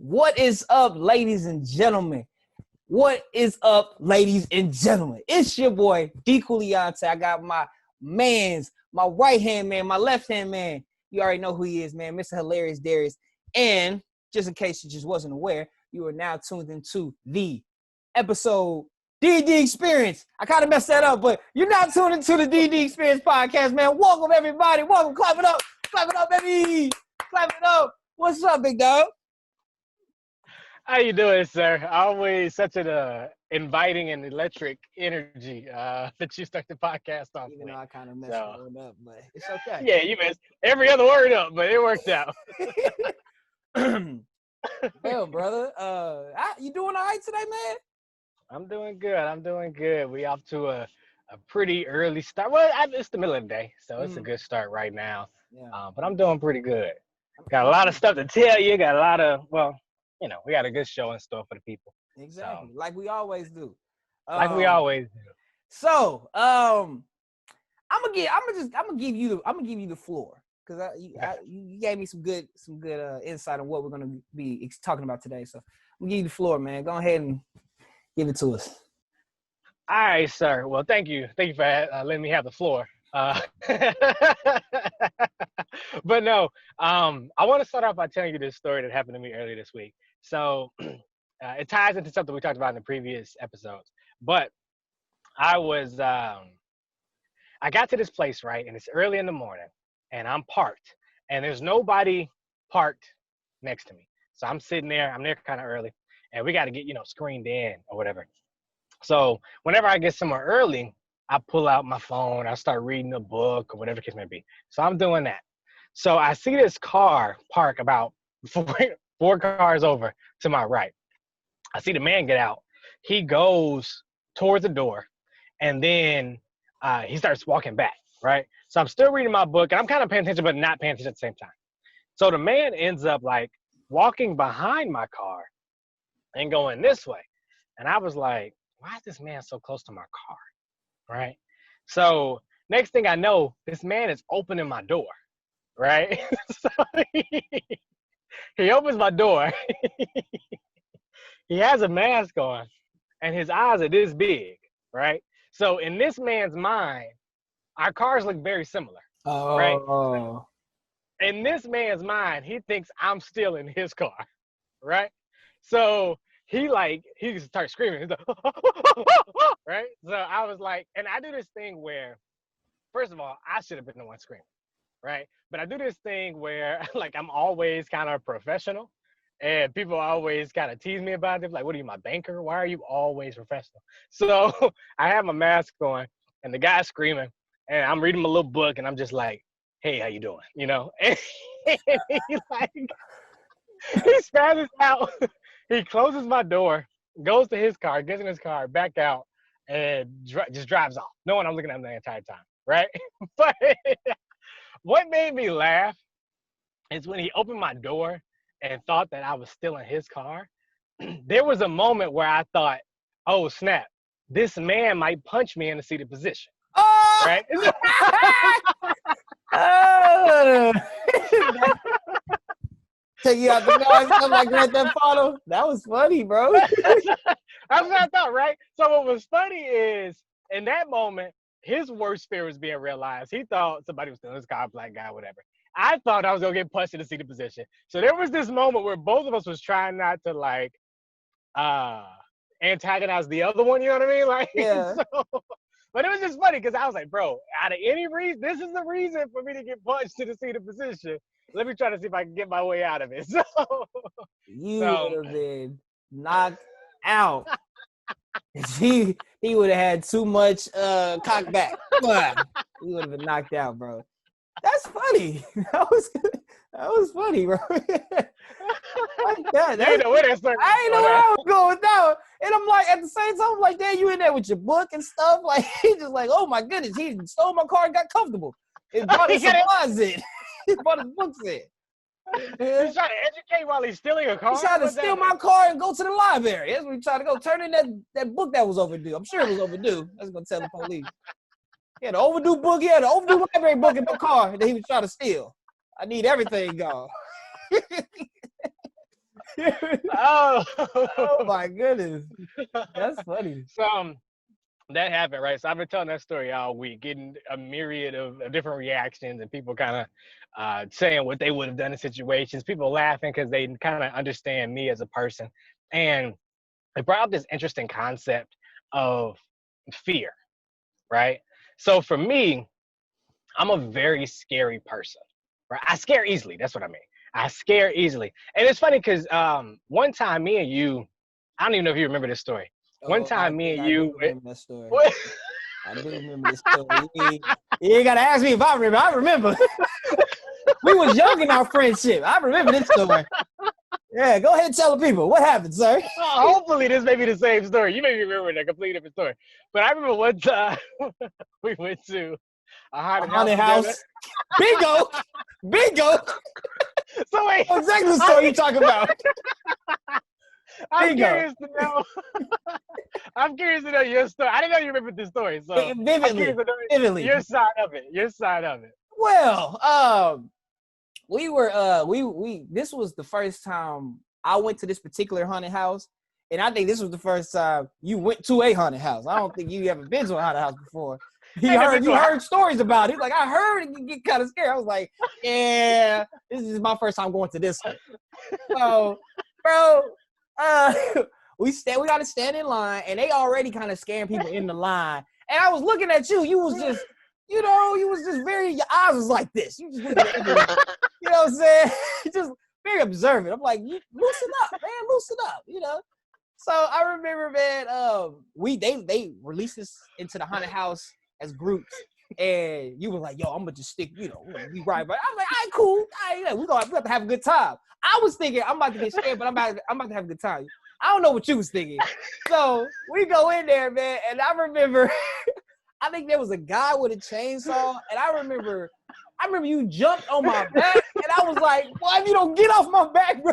What is up, ladies and gentlemen? What is up, ladies and gentlemen? It's your boy, D. Cooliante. I got my right-hand man, my left-hand man. You already know who he is, man, Mr. Hilarious Darius. And just in case you just wasn't aware, you are now tuned into the episode DD Experience. I kind of messed that up, but you're not tuned into the DD Experience podcast, man. Welcome, everybody. Welcome. Clap it up. Clap it up, baby. Clap it up. What's up, big dog? How you doing, sir? Always such an inviting and electric energy that you start the podcast off with. Even though I kind of messed that one up, but it's okay. Yeah, you messed every other word up, but it worked out. Well, brother, you doing all right today, man? I'm doing good. We off to a pretty early start. Well, it's the middle of the day, so it's a good start right now. Yeah. But I'm doing pretty good. Got a lot of stuff to tell you. Got a lot of, we got a good show in store for the people. Exactly, so, like we always do. So, I'm gonna give you the floor because you gave me some good insight on what we're gonna be talking about today. So, I'm gonna give you the floor, man. Go ahead and give it to us. All right, sir. Well, thank you for letting me have the floor. But no, I want to start off by telling you this story that happened to me earlier this week. So it ties into something we talked about in the previous episodes. But I got to this place, right? And it's early in the morning and I'm parked and there's nobody parked next to me. So I'm sitting there, I'm there kind of early and we got to get, screened in or whatever. So whenever I get somewhere early, I pull out my phone, I start reading a book or whatever the case may be. So I'm doing that. So I see this car park about four cars over to my right. I see the man get out. He goes towards the door and then he starts walking back, right? So I'm still reading my book and I'm kind of paying attention but not paying attention at the same time. So the man ends up like walking behind my car and going this way. And I was like, why is this man so close to my car, right? So next thing I know, this man is opening my door, right? So he opens my door. He has a mask on and his eyes are this big, right? So in this man's mind, our cars look very similar, right? In this man's mind, he thinks I'm still in his car, right? So he starts screaming. He's like, right? So I was like, and I do this thing where, first of all, I should have been the one screaming, right? But I do this thing where like I'm always kind of professional and people always kind of tease me about it. Like, what are you, my banker? Why are you always professional? So I have my mask on and the guy's screaming and I'm reading my little book and I'm just like, hey, how you doing? And he spazzes out. He closes my door, goes to his car, gets in his car, back out, and just drives off. No one I'm looking at him the entire time, right? But what made me laugh is when he opened my door and thought that I was still in his car. There was a moment where I thought, oh, snap, this man might punch me in a seated position, right? Take you out the noise, something like Grand Theft Auto. That was funny, bro. That's what I thought, right? So what was funny is, in that moment, his worst fear was being realized. He thought somebody was stealing his car, black guy, whatever. I thought I was going to get punched in the seated position. So there was this moment where both of us was trying not to, like, antagonize the other one, you know what I mean? Like, yeah. But it was just funny because I was like, bro, out of any reason, this is the reason for me to get punched to the seated position. Let me try to see if I can get my way out of it. So you would have been knocked out. He would have had too much cock back. He would have been knocked out, bro. That's funny. That was funny, bro. Like that. I ain't know where I was going with that one. And I'm like, at the same time, I'm like, damn, you in there with your book and stuff? Like, he just like, oh my goodness, he stole my car and got comfortable. It brought his supplies in. He brought his books in. He's trying to educate while he's stealing a car? He's trying to steal my car and go to the library. That's what he's trying to go. Turn in that book that was overdue. I'm sure it was overdue. That's going to tell the police. He had an overdue book. He had an overdue library book in my car that he was trying to steal. I need everything gone. Oh. Oh my goodness, that's funny. So that happened, right? So I've been telling that story all week, getting a myriad of different reactions and people kind of saying what they would have done in situations. People laughing because they kind of understand me as a person, and it brought up this interesting concept of fear, right? So for me, I'm a very scary person, right? I scare easily. That's what I mean. I scare easily. And it's funny because one time me and you, I don't even know if you remember this story. One Oh, I time me think and I do you, remember that story. what? I do remember this story. You ain't gotta ask me if I remember. I remember. We was young in our friendship. I remember this story. Yeah, go ahead and tell the people what happened, sir. Hopefully this may be the same story. You may be remembering a completely different story. But I remember one time we went to a A haunted house haunted together. house. Bingo. Bingo. So wait, Exactly the story you talking about. I'm Bingo. curious to know. I'm curious to know your story. I didn't know you remembered this story, so I'm curious Vividly. to know Vividly. your side of it. Your side of it. Well, we were we this was the first time I went to this particular haunted house, and I think this was the first time you went to a haunted house. I don't think you ever been to a haunted house before. You heard stories about it. Like I heard it get kind of scared. I was like, yeah, this is my first time going to this one. So, bro, we gotta stand in line, and they already kind of scaring people in the line. And I was looking at you. You was just, you was just very. Your eyes was like this. You just looking at me. You know what I'm saying? Just very observant. I'm like, you loosen up, man, loosen up. So I remember, man, they released us into the haunted house as groups, and you were like, yo, I'm gonna just stick, we right, but I'm like, all right, cool, all right, we have to have a good time. I was thinking I'm about to get scared, but I'm about to have a good time. I don't know what you was thinking. So we go in there, man, and I remember, I think there was a guy with a chainsaw, and I remember you jumped on my back, and I was like, why if you don't get off my back, bro?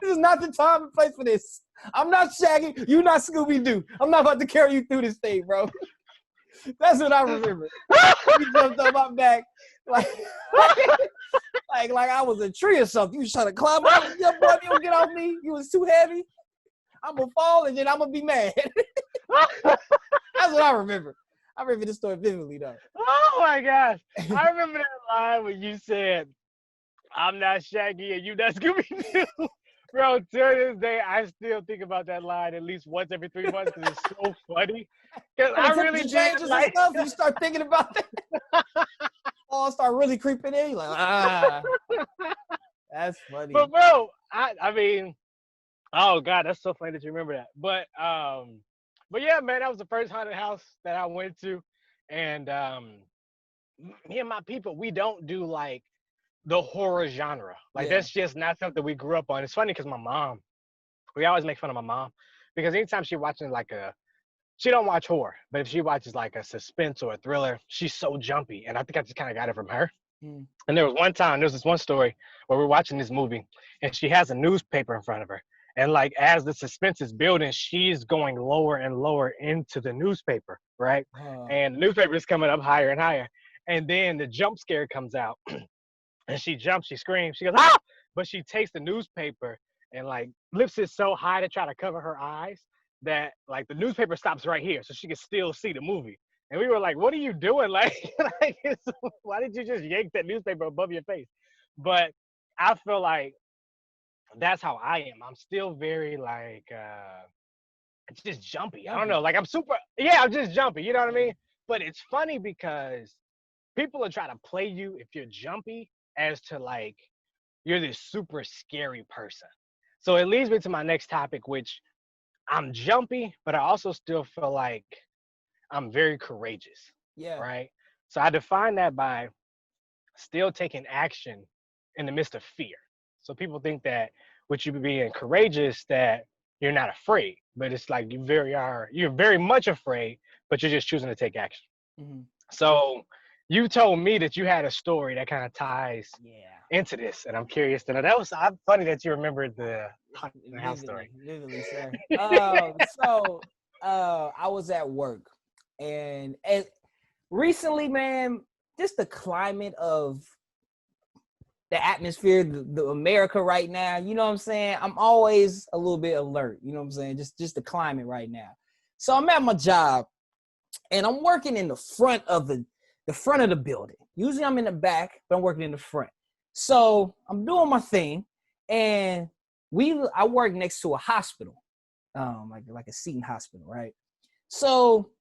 This is not the time and place for this. I'm not Shaggy. You're not Scooby-Doo. I'm not about to carry you through this thing, bro. That's what I remember. You jumped on my back like I was a tree or something. You was trying to climb up. Yeah, boy, if you don't get off me, you was too heavy. I'm going to fall, and then I'm going to be mad. That's what I remember. I remember this story vividly, though. Oh, my gosh. I remember that line when you said, I'm not Shaggy and you not Scooby-Doo. Bro, to this day, I still think about that line at least once every 3 months because it's so funny. Because I really did. Like, stuff, you start thinking about that. Oh, start really creeping in. You're like, that's funny. But bro, I mean, oh God, that's so funny that you remember that. But yeah, man, that was the first haunted house that I went to, and me and my people, we don't do like the horror genre. Like that's just not something we grew up on. It's funny because my mom, we always make fun of my mom because anytime she watching she don't watch horror, but if she watches like a suspense or a thriller, she's so jumpy. And I think I just kind of got it from her. Mm. And there was this one story where we're watching this movie and she has a newspaper in front of her. And like, as the suspense is building, she's going lower and lower into the newspaper, right? And the newspaper is coming up higher and higher. And then the jump scare comes out. And she jumps, she screams, she goes, ah! But she takes the newspaper and like lifts it so high to try to cover her eyes that like the newspaper stops right here so she can still see the movie. And we were like, what are you doing? Like why did you just yank that newspaper above your face? But I feel like that's how I am. I'm still very like, it's just jumpy. I don't know. Like I'm just jumpy. You know what I mean? But it's funny because people are trying to play you if you're jumpy as to like you're this super scary person. So it leads me to my next topic, which I'm jumpy, but I also still feel like I'm very courageous. Yeah. Right. So I define that by still taking action in the midst of fear. So people think that with you being courageous, that you're not afraid, but it's like you're very much afraid, but you're just choosing to take action. Mm-hmm. So you told me that you had a story that kind of ties into this, and I'm curious to know. That was funny that you remembered the house story. Vividly, sir. So I was at work, and recently, man, just the climate of the atmosphere, the America right now. You know what I'm saying? I'm always a little bit alert. You know what I'm saying? Just the climate right now. So I'm at my job, and I'm working in the front of the building. Usually I'm in the back, but I'm working in the front. So I'm doing my thing, and I work next to a hospital, like a Seton hospital, right? So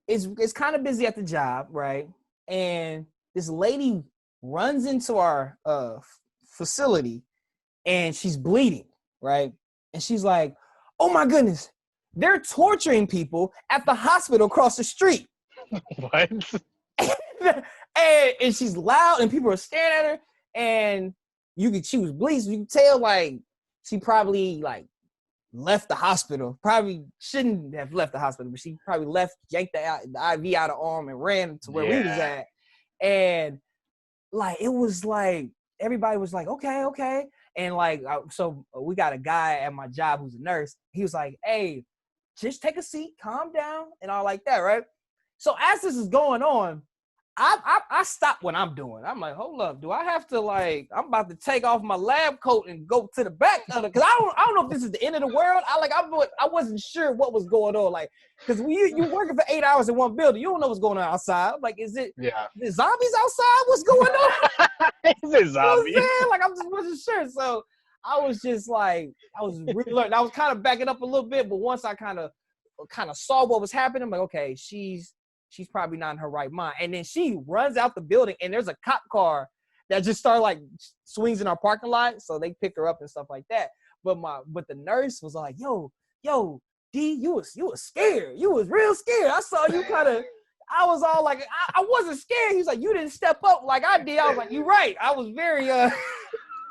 it's kind of busy at the job, right? And this lady runs into our facility, and she's bleeding, right? And she's like, "Oh my goodness, they're torturing people at the hospital across the street." What? and she's loud, and people are staring at her, and she was bleeding. So you can tell, like, she probably like left the hospital. Probably shouldn't have left the hospital, but she probably yanked the IV out of her arm and ran to where we was at. And like, it was like, everybody was like, okay. And like, so we got a guy at my job who's a nurse. He was like, "Hey, just take a seat, calm down," and all like that, right? So as this is going on, I stop what I'm doing. I'm like, hold up, do I have to, like, I'm about to take off my lab coat and go to the back of it, because I don't know if this is the end of the world. I wasn't sure what was going on, like, because when you working for 8 hours in one building, you don't know what's going on outside. Like, is it zombies outside? What's going on? Is it zombies? You know what I'm saying? Like, I just wasn't sure. So I was just like, I was relearning. I was kind of backing up a little bit, but once I kind of saw what was happening, I'm like, okay, she's probably not in her right mind. And then she runs out the building, and there's a cop car that just started, like, swings in our parking lot. So they picked her up and stuff like that. But the nurse was like, yo, D, you was scared. You was real scared. I saw you kind of, I was all like, I wasn't scared. He was like, you didn't step up like I did. I was like, you're right. I was very,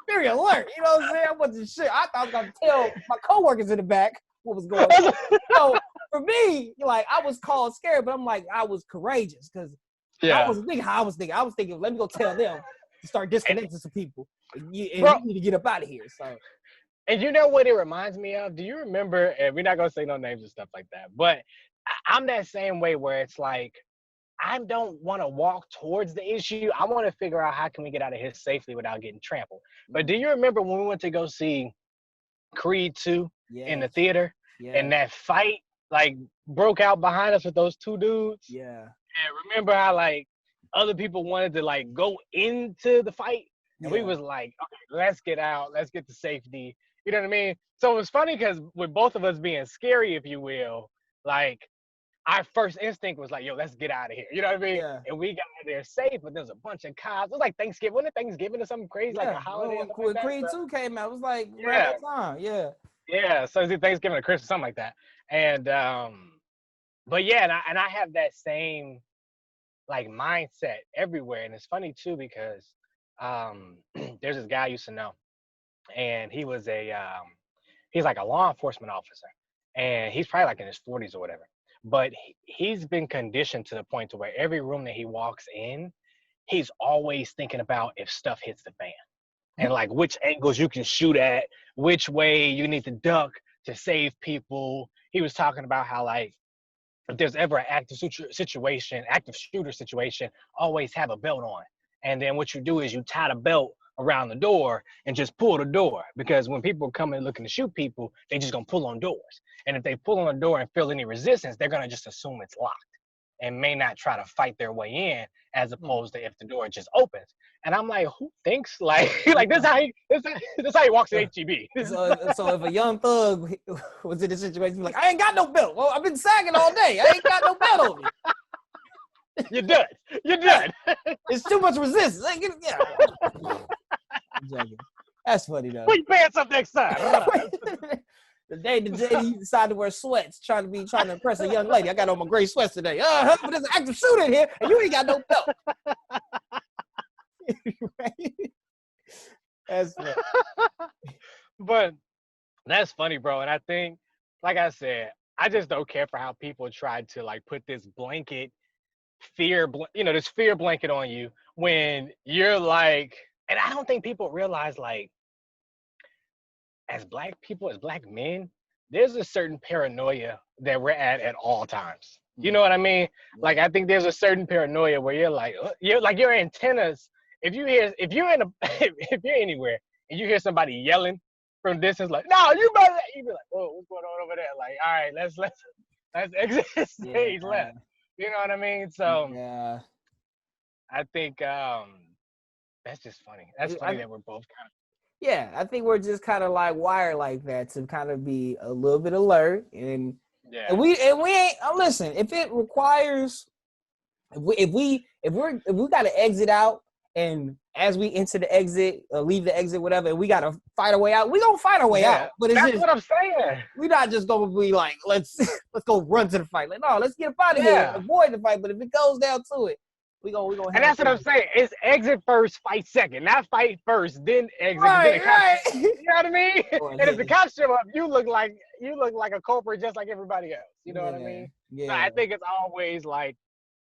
very alert. You know what I'm saying? I wasn't sure. I thought I was going to tell my coworkers in the back what was going on. So for me, like, I was called scared, but I'm like, I was courageous, because I was thinking how I was thinking. I was thinking, let me go tell them to start disconnecting some people, and you need to get up out of here. So, and you know what it reminds me of? Do you remember? And we're not gonna say no names and stuff like that, but I'm that same way, where it's like, I don't want to walk towards the issue. I want to figure out how can we get out of here safely without getting trampled. But do you remember when we went to go see Creed 2 in the theater, and that fight, like, broke out behind us with those two dudes? Yeah. And remember how, like, other people wanted to, like, go into the fight, and we was like, okay, let's get out, let's get to safety. You know what I mean? So it was funny, because with both of us being scary, if you will, like, our first instinct was like, yo, let's get out of here. You know what I mean? Yeah. And we got there safe, but there's a bunch of cops. It was like Thanksgiving. Wasn't it Thanksgiving or something crazy? Like a holiday? When Creed 2 came out, it was like right at that time. Yeah. Yeah. So it's Thanksgiving or Christmas, something like that. And, but yeah, and I have that same, like, mindset everywhere. And it's funny too, because there's this guy I used to know, and he was he's like a law enforcement officer, and he's probably like in his 40s or whatever. But he's been conditioned to the point to where every room that he walks in, he's always thinking about if stuff hits the fan, and like which angles you can shoot at, which way you need to duck to save people. He was talking about how, like, if there's ever an active shooter situation, always have a belt on. And then what you do is you tie the belt around the door and just pull the door, because when people come in looking to shoot people, they just gonna pull on doors. And if they pull on the door and feel any resistance, they're gonna just assume it's locked and may not try to fight their way in, as opposed to if the door just opens. And I'm like, who thinks like this how he walks in HEB? So if a young thug was in this situation, he's like, I ain't got no belt. Well, I've been sagging all day. I ain't got no belt on me. You're done. You're done. It's too much resistance. That's funny though. Put your pants up next time. The day you decide to wear sweats, trying to impress a young lady. I got on my gray sweats today. But there's an active shooter in here, and you ain't got no belt. That's funny. But that's funny, bro. And I think, like I said, I just don't care for how people try to, like, put this blanket this fear blanket on you when you're like, and I don't think people realize, like, as Black people, as Black men, there's a certain paranoia that we're at all times. You know what I mean? Like, I think there's a certain paranoia where you're like your antennas if you're if you're anywhere and you hear somebody yelling from distance, like, no, you better, you be like, whoa, what's going on over there? Like, all right, let's exit the stage Yeah. left. You know what I mean? So Yeah. I think that's just funny. That's funny that we're both kind of. Yeah, I think we're just kind of like wired like that to kind of be a little bit alert, and we ain't. Listen, if it requires, if we got to exit out, and as we enter the exit, leave the exit, whatever, and we got to fight our way out, we gonna fight our way out. But it's that's just what I'm saying. we're not just gonna be like, let's go run to the fight. Like, no, let's get up out of here, avoid the fight. But if it goes down to it, we gonna. And that's what I'm saying. It's exit first, fight second. Not fight first, then exit. Right. You know what I mean? And if the cops show up, you look like a culprit just like everybody else. You know what I mean? Yeah. So I think it's always like,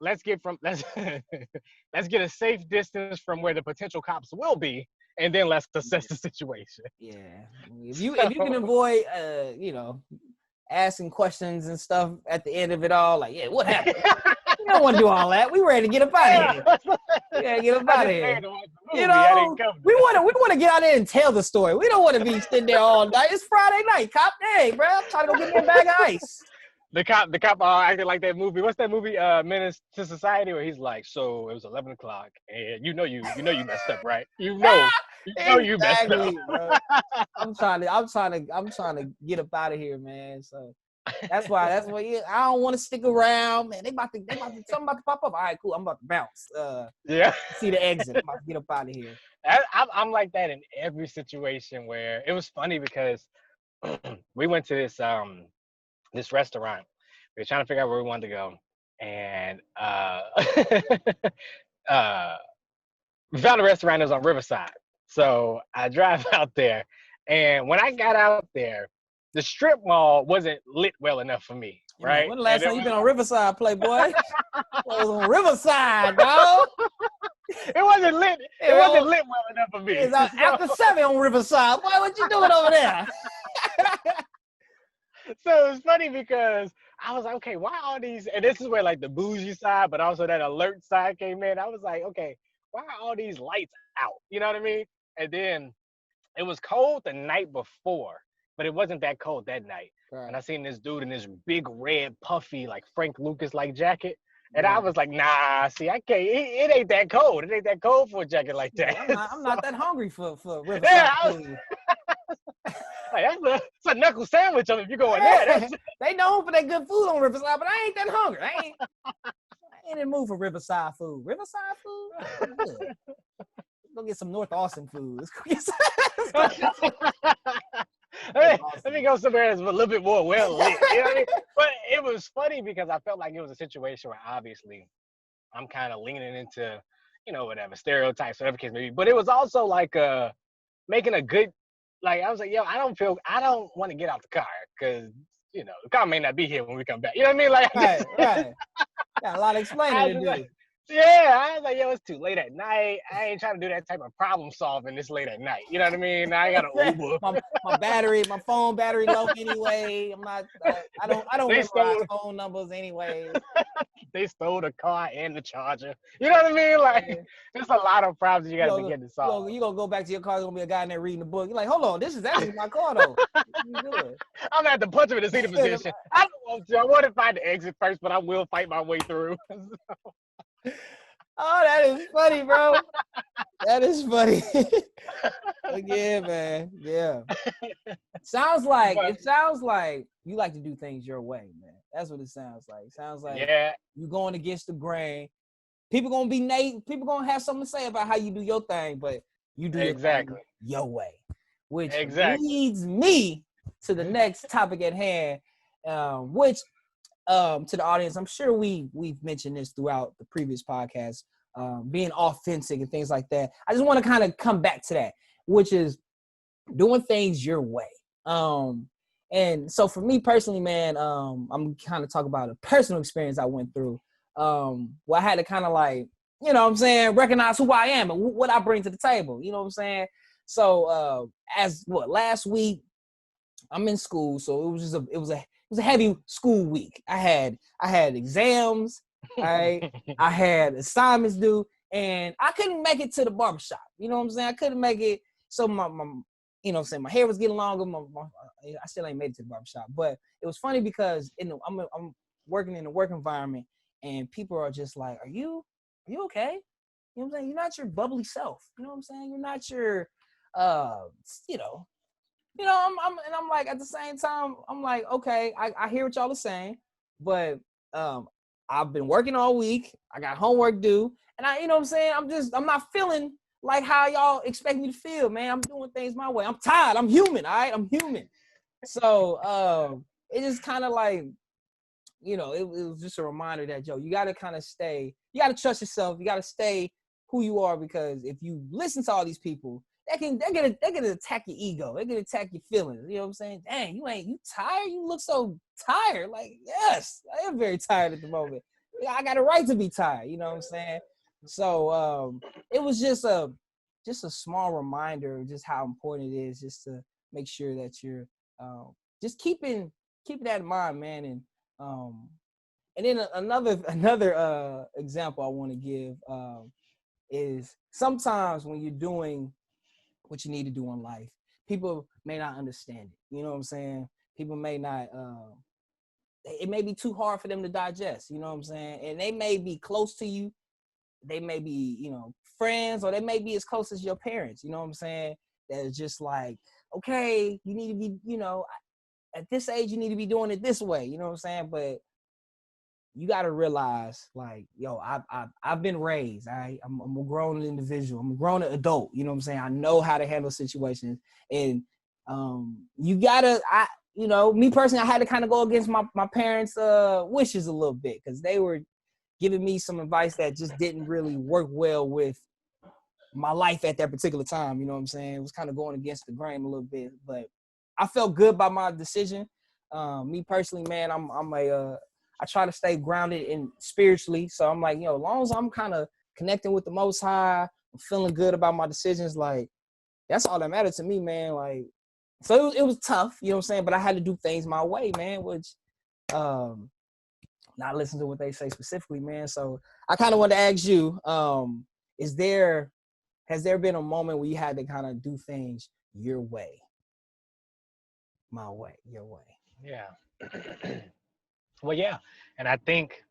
let's get a safe distance from where the potential cops will be, and then let's assess the situation. Yeah. If you can avoid asking questions and stuff at the end of it all, like, yeah, what happened? We don't want to do all that. We ready to get up out of here. We gotta get up out of here. You know, we want to get out there and tell the story. We don't want to be sitting there all night. It's Friday night, cop. Hey, bro, I'm trying to go get me a bag of ice. The cop acted like that movie. What's that movie? Menace to Society, where he's like, so it was 11 o'clock, and you know you messed up, right? You know you messed up. Bro. I'm trying to get up out of here, man. So that's why I don't want to stick around, man. Something about to pop up. All right, cool. I'm about to bounce. See the exit. I'm about to get up out of here. I'm like that in every situation. Where it was funny because we went to this restaurant. We were trying to figure out where we wanted to go, and we found a restaurant that was on Riverside. So I drive out there, and when I got out there, the strip mall wasn't lit well enough for me, right? When the last time you been on Riverside, Playboy? I was on Riverside, dog. It wasn't lit. It wasn't lit well enough for me. It's after 7 on Riverside. Boy, what you doing over there? So it was funny because I was like, okay, why all these? And this is where like the bougie side, but also that alert side came in. I was like, okay, why are all these lights out? You know what I mean? And then it was cold the night before, but it wasn't that cold that night. Right. And I seen this dude in this big red puffy like Frank Lucas like jacket. And I was like, nah, see, I can't. It ain't that cold. It ain't that cold for a jacket like that. Yeah, I'm not that hungry for Riverside food. Like, that's a knuckle sandwich if you go in there. They known for that good food on Riverside, but I ain't that hungry. I ain't in the mood for Riverside food. Riverside food? Good. Go get some North Austin food. Let me go somewhere that's a little bit more well lit. You know what I mean? But it was funny because I felt like it was a situation where obviously I'm kind of leaning into, whatever, stereotypes, whatever case may be. But it was also like making a good, like, I was like, yo, I don't want to get out the car because, the car may not be here when we come back. You know what I mean? Like, right. Got a lot of explaining to do. Yeah, I was like, yo, it's too late at night. I ain't trying to do that type of problem solving this late at night. You know what I mean? Now I got an Uber. my phone battery low anyway. I'm not. I don't memorize phone numbers anyway. They stole the car and the charger. You know what I mean? Like, there's a lot of problems you got to begin to solve. You gonna go back to your car. There's gonna be a guy in there reading the book. You're like, hold on, this is actually my car though. I'm gonna have to punch him in the seat position. I don't want to. I want to find the exit first, but I will fight my way through. Oh, that is funny, bro. That is funny. Yeah, man. Yeah. It sounds like you like to do things your way, man. That's what it sounds like. It sounds like you're going against the grain. People gonna be people gonna have something to say about how you do your thing, but you do your thing your way. Which leads me to the next topic at hand, which to the audience, I'm sure we've mentioned this throughout the previous podcast, being authentic and things like that. I just want to kind of come back to that, which is doing things your way. And so for me personally, man, I'm kind of talking about a personal experience I went through, where I had to kind of like, recognize who I am and what I bring to the table. You know what I'm saying? So last week I'm in school, so it was a heavy school week. I had exams, right? I had assignments due, and I couldn't make it to the barbershop. You know what I'm saying? I couldn't make it. So my you know what I'm saying, my hair was getting longer. I still ain't made it to the barbershop. But it was funny because I'm working in a work environment, and people are just like, are you okay? You know what I'm saying? You're not your bubbly self. You know what I'm saying? You're not your, you know, I'm like, at the same time, I'm like, okay, I hear what y'all are saying, but I've been working all week. I got homework due, and you know what I'm saying? I'm not feeling like how y'all expect me to feel, man. I'm doing things my way. I'm tired. I'm human, all right? I'm human. So it just kind of like, you know, it was just a reminder that, yo, you got to kind of you got to trust yourself. You got to stay who you are, because if you listen to all these people, they're gonna attack your ego. They're gonna attack your feelings. You know what I'm saying? Dang, you tired? You look so tired. Like, yes, I am very tired at the moment. I got a right to be tired. You know what I'm saying? So it was just a small reminder of just how important it is just to make sure that you're just keeping that in mind, man. And then another example I want to give is sometimes when you're doing what you need to do in life, people may not understand it. You know what I'm saying? People may not, it may be too hard for them to digest, you know what I'm saying? And they may be close to you. They may be, you know, friends, or they may be as close as your parents, you know what I'm saying? That is just like, okay, you need to be, you know, at this age, you need to be doing it this way, you know what I'm saying? But you got to realize, like, yo, I've been raised. I'm a grown individual. I'm a grown adult. You know what I'm saying? I know how to handle situations, and you gotta. You know, me personally, I had to kind of go against my parents' wishes a little bit, because they were giving me some advice that just didn't really work well with my life at that particular time. You know what I'm saying? It was kind of going against the grain a little bit, but I felt good about my decision. Me personally, man, I try to stay grounded and spiritually. So I'm like, you know, as long as I'm kind of connecting with the Most High, I'm feeling good about my decisions, like, that's all that matters to me, man. Like, so it was tough, you know what I'm saying? But I had to do things my way, man, which not listen to what they say specifically, man. So I kind of want to ask you, has there been a moment where you had to kind of do things your way? My way, your way. Yeah. Well, yeah. And I think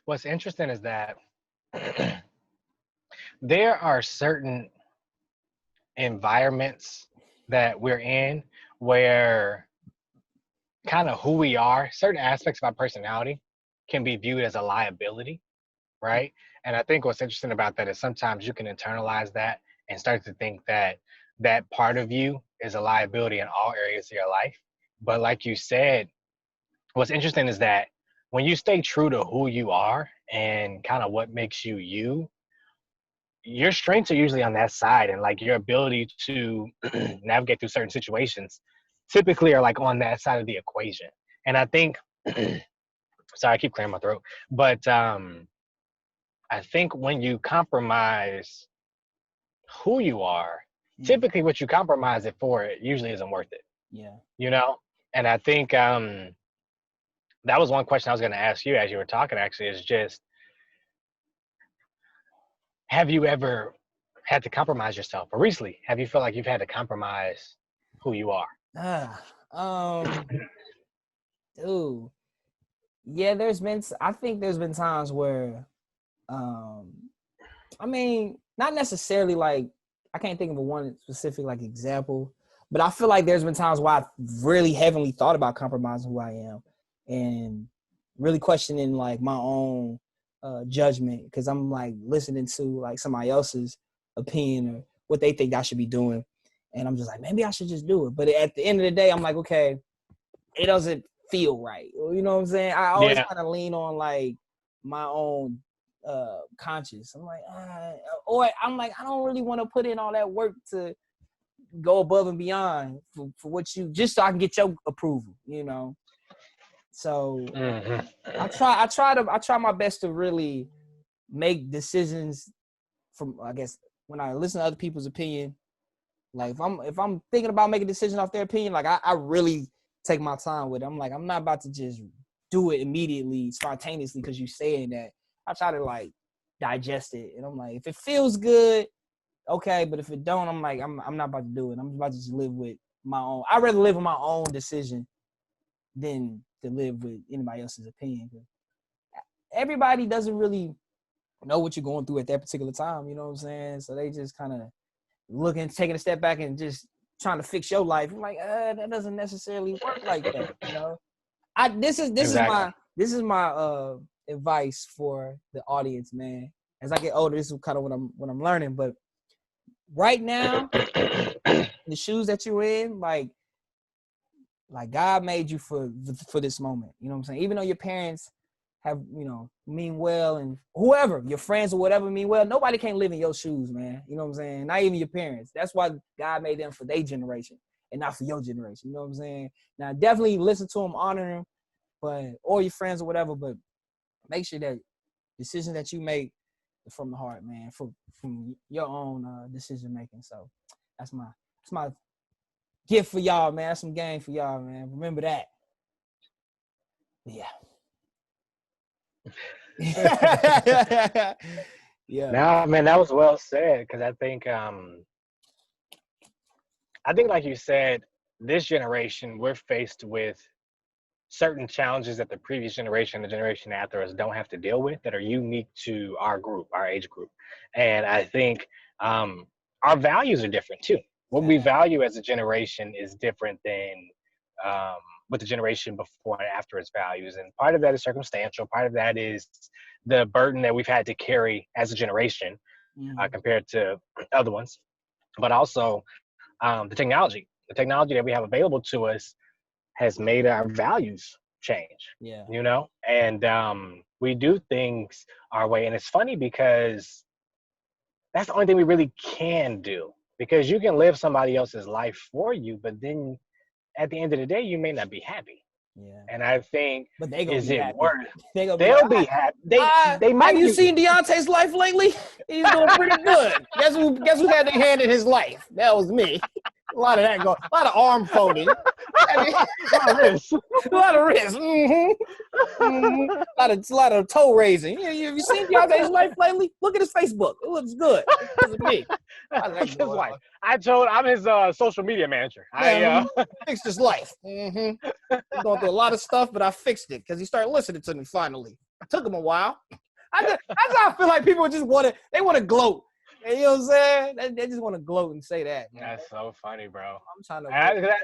what's interesting is that there are certain environments that we're in where kind of who we are, certain aspects of our personality can be viewed as a liability, right? And I think what's interesting about that is sometimes you can internalize that and start to think that that part of you is a liability in all areas of your life. But like you said, what's interesting is that when you stay true to who you are and kind of what makes you you, your strengths are usually on that side, and like your ability to navigate through certain situations typically are like on that side of the equation. And I think sorry, I keep clearing my throat, but I think when you compromise who you are, typically what you compromise it for, it usually isn't worth it. Yeah. You know? And I think that was one question I was going to ask you as you were talking, actually, is just, have you ever had to compromise yourself? Or recently, have you felt like you've had to compromise who you are? Dude. Yeah, I think there's been times where, I mean, not necessarily like, I can't think of one specific like example, but I feel like there's been times where I've really heavily thought about compromising who I am and really questioning like my own judgment, because I'm like listening to like somebody else's opinion or what they think I should be doing. And I'm just like, maybe I should just do it. But at the end of the day, I'm like, okay, it doesn't feel right. You know what I'm saying? I always kind of lean on like my own conscience. I'm like, or I'm like, I don't really want to put in all that work to go above and beyond for what you, just so I can get your approval, you know? So I try my best to really make decisions from, I guess, when I listen to other people's opinion. Like if I'm thinking about making a decision off their opinion, like I really take my time with it. I'm like, I'm not about to just do it immediately, spontaneously, because you saying that. I try to like digest it. And I'm like, if it feels good, okay. But if it don't, I'm like, I'm not about to do it. I'm about to just live with my own. I'd rather live with my own decision than to live with anybody else's opinion. Everybody doesn't really know what you're going through at that particular time. You know what I'm saying? So they just kind of taking a step back and just trying to fix your life. I'm like, that doesn't necessarily work like that. You know, this is my advice for the audience, man. As I get older, this is kind of what I'm learning. But right now, the shoes that you're in, like God made you for this moment. You know what I'm saying? Even though your parents have, mean well, and whoever, your friends or whatever mean well, nobody can live in your shoes, man. You know what I'm saying? Not even your parents. That's why God made them for their generation and not for your generation. You know what I'm saying? Now, definitely listen to them, honor them, or your friends or whatever, but make sure that decisions that you make are from the heart, man, from your own decision making. So that's my gift for y'all, man. That's some game for y'all, man. Remember that. Yeah. Yeah. Nah, man, that was well said, because I think like you said, this generation, we're faced with certain challenges that the previous generation, the generation after us, don't have to deal with, that are unique to our group, our age group. And I think our values are different too. What we value as a generation is different than what the generation before and after its values. And part of that is circumstantial. Part of that is the burden that we've had to carry as a generation compared to other ones. But also the technology that we have available to us has made our values change. Yeah. You know? And we do things our way. And it's funny because that's the only thing we really can do. Because you can live somebody else's life for you, but then at the end of the day, you may not be happy. Yeah. And I think, but they gonna is be it happy. worth? They'll be happy. They might. Have you seen Deontay's life lately? He's doing pretty good. Guess who had their hand in his life? That was me. A lot of that going. A lot of arm folding. A lot of wrist. A lot of wrist. A lot of toe raising. Have you seen Deontay's life lately? Look at his Facebook. It looks good. It was me. His life. I'm his social media manager. I fixed his life. He's going through a lot of stuff, but I fixed it because he started listening to me finally. It took him a while. That's how I feel like people just want to gloat. You know what I'm saying? They just want to gloat and say that. Man. That's so funny, bro. I'm trying to.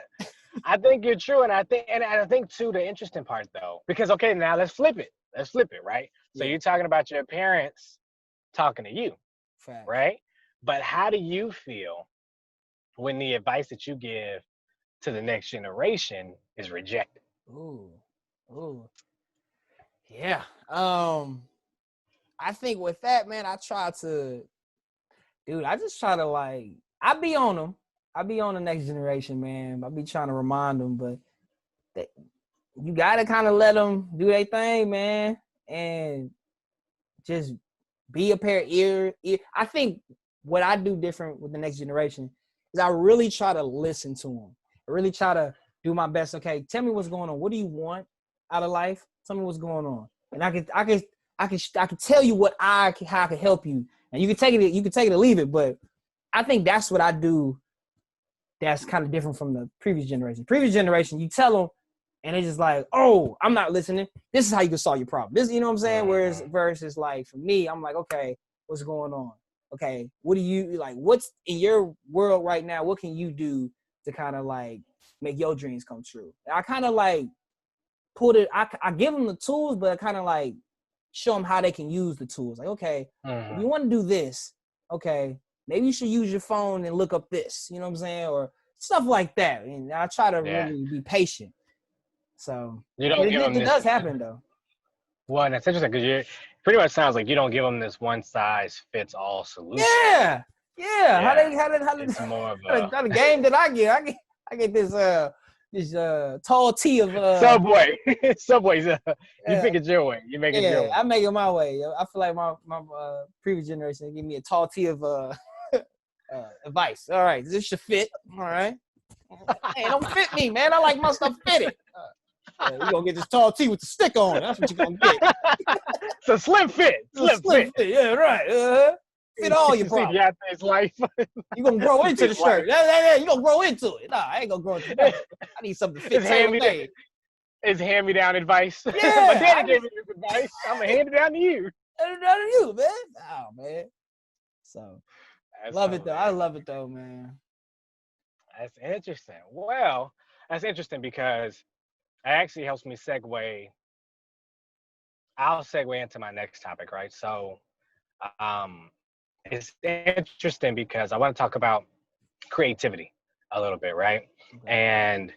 I think you're true, and I think too, the interesting part though, because okay, now let's flip it, right? So you're talking about your parents talking to you, Fact. Right? But how do you feel when the advice that you give to the next generation is rejected? Ooh. Yeah. I think with that, man, I just try to I be on them. I be on the next generation, man. I be trying to remind them, but you got to kind of let them do their thing, man, and just be a pair of ear. I think what I do different with the next generation is I really try to listen to them. I really try to do my best. Okay, tell me what's going on. What do you want out of life? Tell me what's going on, and I can tell you how I can help you. And you can take it or leave it, but I think that's what I do. That's kind of different from the previous generation. Previous generation, you tell them, and they're just like, "Oh, I'm not listening. This is how you can solve your problem." This, you know what I'm saying? Whereas versus like for me, I'm like, "Okay, what's going on? Okay, what do you like? What's in your world right now? What can you do to kind of like make your dreams come true?" And I kind of like put it. I give them the tools, but I kind of like show them how they can use the tools. Like, okay, if you want to do this, okay, maybe you should use your phone and look up this, you know what I'm saying? Or stuff like that. And I try to really be patient. So it does happen though. Well, and it's interesting because you pretty much sounds like you don't give them this one size fits all solution. Yeah. How did it's more of a game that I get this tall tea of Subway. Subway's you pick it your way. You make it your way. I make it my way. I feel like my previous generation give me a tall tea of advice. All right, this should fit. All right. Hey, don't fit me, man. I like my stuff fitted. Yeah, you gonna get this tall tee with the stick on it. That's what you gonna get. It's a slim fit. Slim fit. Yeah, right. Fit all your You see problems. Deontay's life. You gonna grow into the His shirt. You gonna grow into it. Nah, I ain't gonna grow into nothing. I need something to fit tailor made. It's hand-me-down advice. Yeah, My daddy gave me this advice. I'm gonna hand it down to you. Hand it down to you, man. Oh, man. So, That's love it, though. I hilarious. love it, though, man. That's interesting. Well, that's interesting because it actually helps me segue. I'll segue into my next topic, right? So, it's interesting because I want to talk about creativity a little bit, right? Okay. And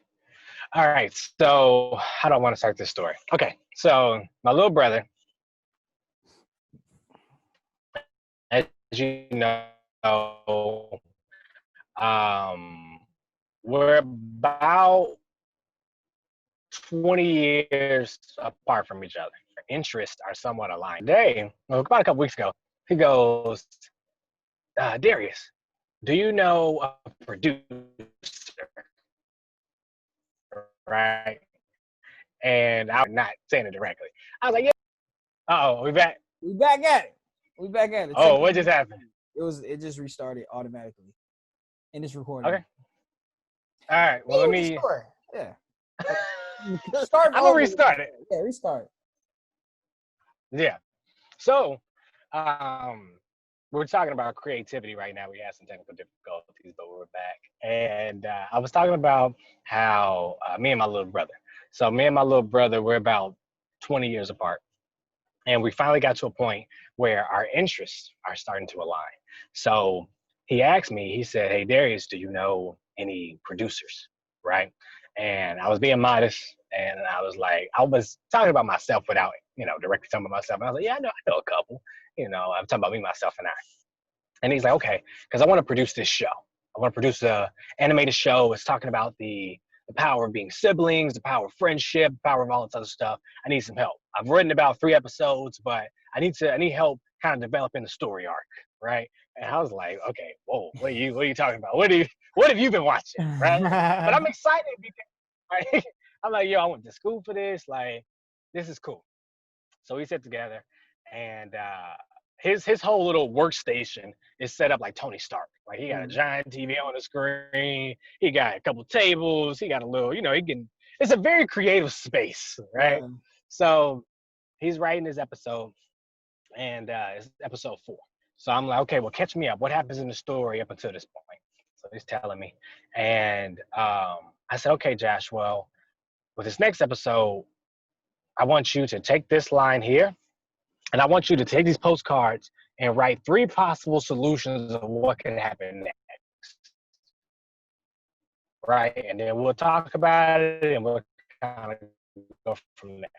all right, so how do I want to start this story? Okay, so my little brother, as you know, we're about 20 years apart from each other. Our interests are somewhat aligned. Today, well, about a couple weeks ago, he goes, Darius, do you know a producer? Right? And I'm not saying it directly. I was like, yeah. Uh-oh, we back? We back at it. We back at it. Oh, what just happened? It just restarted automatically. And it's recording. Okay. All right. Well, let me. Yeah. Start. I'm gonna restart it. Yeah, restart. Yeah. So, we're talking about creativity right now. We had some technical difficulties, but we're back. And I was talking about how me and my little brother. So me and my little brother, we're about 20 years apart. And we finally got to a point where our interests are starting to align. So he asked me, he said, hey, Darius, do you know any producers? Right? And I was being modest. And I was like, I was talking about myself without, directly talking about myself. And I was like, yeah, I know a couple. I'm talking about me, myself, and I. And he's like, okay, because I want to produce this show. I want to produce a animated show. It's talking about the power of being siblings, the power of friendship, the power of all this other stuff. I need some help. I've written about 3 episodes, but I need help kind of developing the story arc, right? And I was like, okay, whoa, what are you talking about? What have you been watching, right? But I'm excited because right? I'm like, yo, I went to school for this. Like, this is cool. So we sit together, and his whole little workstation is set up like Tony Stark. Like, he got a giant TV on the screen. He got a couple tables. He got a little, it's a very creative space, right? Yeah. So he's writing his episode, and it's episode 4. So I'm like, okay, well, catch me up. What happens in the story up until this point? So he's telling me. And I said, okay, Josh, well, with this next episode, I want you to take this line here, and I want you to take these postcards and write 3 possible solutions of what could happen next. Right? And then we'll talk about it, and we'll kind of go from there.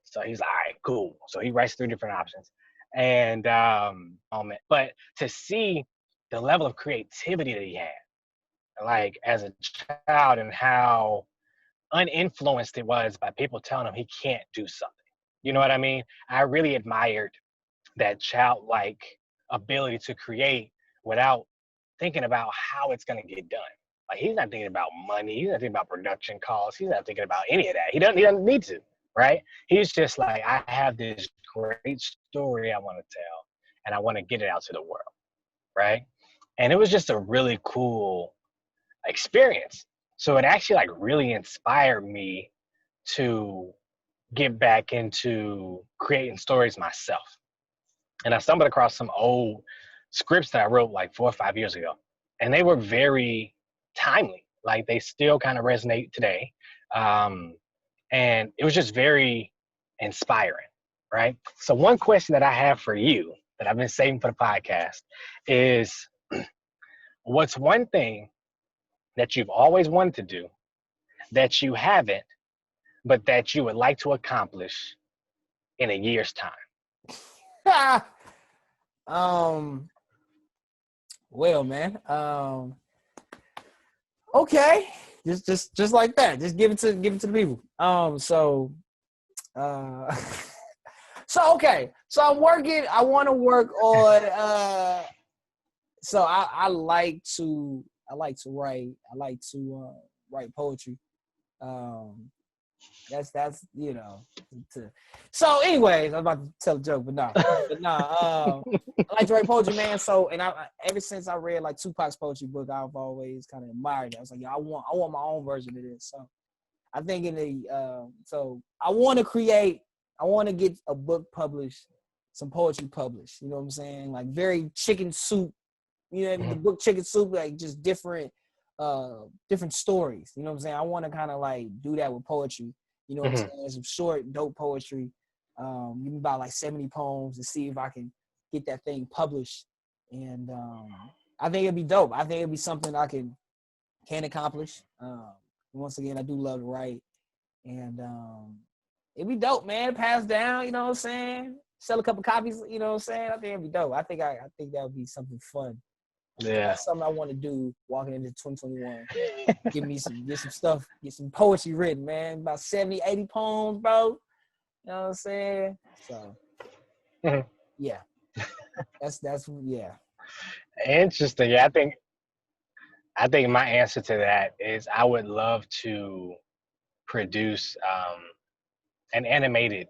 So he's like, all right, cool. So he writes 3 different options. And but to see the level of creativity that he had, like as a child, and how uninfluenced it was by people telling him he can't do something. You know what I mean? I really admired that childlike ability to create without thinking about how it's going to get done. Like, he's not thinking about money. He's not thinking about production costs. He's not thinking about any of that. He doesn't need to, right? He's just like, I have this great story I want to tell, and I want to get it out to the world, right? And it was just a really cool experience. So it actually like really inspired me to get back into creating stories myself. And I stumbled across some old scripts that I wrote like 4 or 5 years ago. And they were very timely. Like, they still kind of resonate today. And it was just very inspiring, right? So one question that I have for you that I've been saving for the podcast is, what's one thing that you've always wanted to do that you haven't, but that you would like to accomplish in a year's time? Well, man. Okay. Just like that. Just give it to the people. So okay. So I'm working. I want to work on. So I like to write. I like to write poetry. That's you know. So, anyways, I was about to tell a joke, but no, I like to write poetry, man. So, and I ever since I read like Tupac's poetry book, I've always kind of admired it. I was like, I want my own version of this. So, I think so I want to get a book published, some poetry published. You know what I'm saying? Like very chicken soup. You know, the book Chicken Soup, like just different stories. You know what I'm saying? I want to kind of like do that with poetry. You know what I'm saying? Some short, dope poetry. Give me about like 70 poems to see if I can get that thing published. And I think it'd be dope. I think it'd be something I can accomplish. Once again, I do love to write. And it'd be dope, man. Pass down, you know what I'm saying? Sell a couple copies, you know what I'm saying? I think it'd be dope. I think that would be something fun. Yeah. That's something I want to do walking into 2021. Get some stuff, get some poetry written, man. About 70, 80 poems, bro. You know what I'm saying? So, yeah. That's yeah. Interesting. Yeah, I think my answer to that is I would love to produce an animated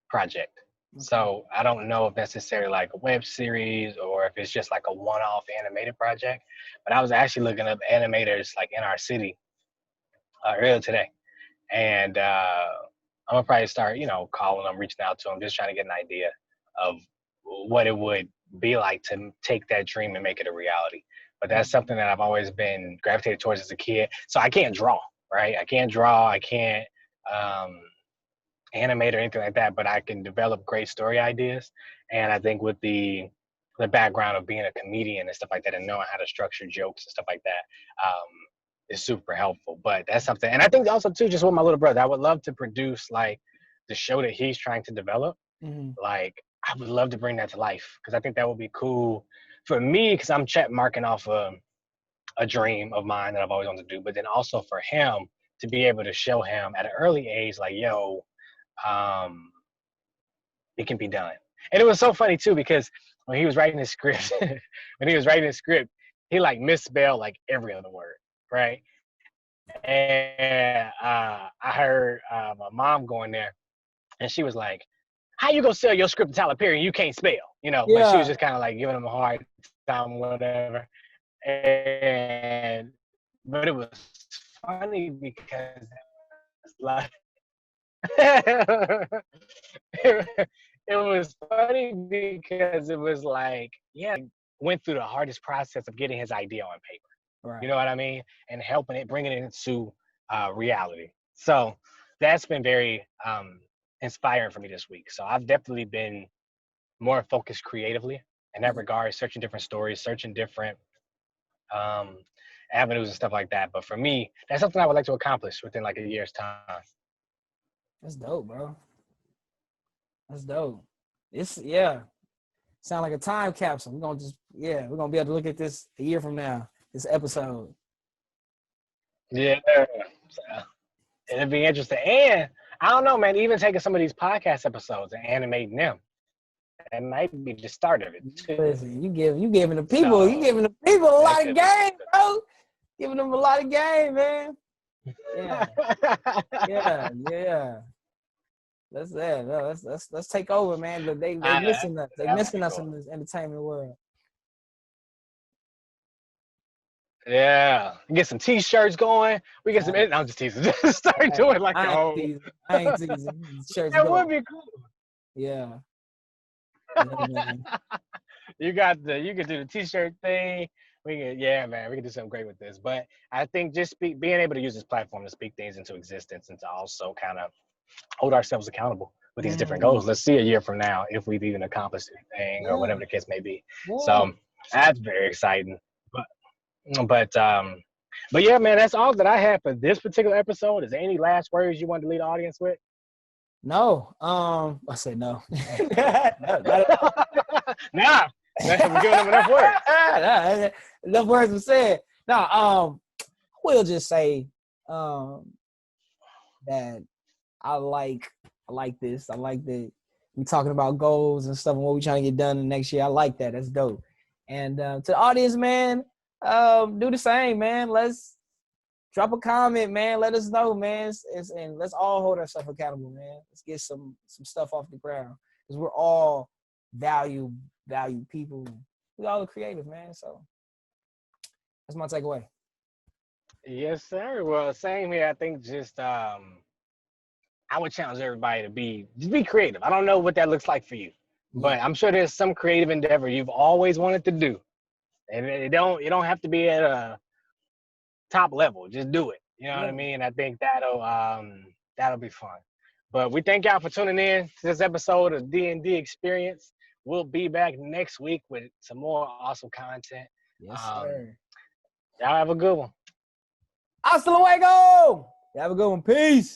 project. Okay. So I don't know if necessarily like a web series or if it's just like a one-off animated project, but I was actually looking up animators like in our city earlier today. And I'm gonna probably start, calling them, reaching out to them, just trying to get an idea of what it would be like to take that dream and make it a reality. But that's something that I've always been gravitated towards as a kid. So I can't draw, right? I can't draw. I can't animate or anything like that, but I can develop great story ideas. And I think with the background of being a comedian and stuff like that and knowing how to structure jokes and stuff like that is super helpful. But that's something. And I think also too, just with my little brother, I would love to produce like the show that he's trying to develop. Like I would love to bring that to life because I think that would be cool for me because I'm check marking off a dream of mine that I've always wanted to do, but then also for him to be able to show him at an early age, like, yo, it can be done. And it was so funny too because when he was writing his script, he like misspelled like every other word, right? And I heard my mom going there, and she was like, "How you gonna sell your script to Tyler Perry and you can't spell?" But she was just kind of like giving him a hard time, whatever. But it was funny because like it was funny because it was like, yeah, went through the hardest process of getting his idea on paper. Right. You know what I mean? And helping it, bringing it into reality. So that's been very inspiring for me this week. So I've definitely been more focused creatively in that regard, searching different stories, searching different avenues and stuff like that. But for me, that's something I would like to accomplish within like a year's time. That's dope, bro. That's dope. Sound like a time capsule. We're gonna be able to look at this a year from now, this episode. Yeah. So, it'd be interesting. And I don't know, man, even taking some of these podcast episodes and animating them. That might be the start of it too. Listen, you giving the people a lot of game, bro. Giving them a lot of game, man. Yeah. Yeah. That's that. No, let's take over, man. They missing us. They missing us in this entertainment world. Yeah. Get some t-shirts going. We get some. I'm just teasing. Just start doing like the whole. I ain't teasing. Shirts that would be cool. Yeah. You can do the t-shirt thing. We can do something great with this. But I think just being able to use this platform to speak things into existence and to also kind of hold ourselves accountable with these different goals. Let's see a year from now if we've even accomplished anything or whatever the case may be. Yeah. So that's very exciting. But yeah, man, that's all that I have for this particular episode. Is there any last words you want to leave the audience with? No. I said no. Nah. We're giving them enough words. Enough words were said. No, we'll just say that I like this. I like that we talking about goals and stuff and what we trying to get done in the next year. I like that. That's dope. And to the audience, man, do the same, man. Let's Drop a comment, man. Let us know, man. And let's all hold ourselves accountable, man. Let's get some stuff off the ground because we're all value people. We all are creative, man. So that's my takeaway. Yes, sir. Well, same here. I think just I would challenge everybody to just be creative. I don't know what that looks like for you, but I'm sure there's some creative endeavor you've always wanted to do, and you don't have to be at a top level. Just do it. You know what I mean? I think that'll be fun. But we thank y'all for tuning in to this episode of D&D Experience. We'll be back next week with some more awesome content. Yes, sir. Y'all have a good one. Hasta luego. Have a good one. Peace.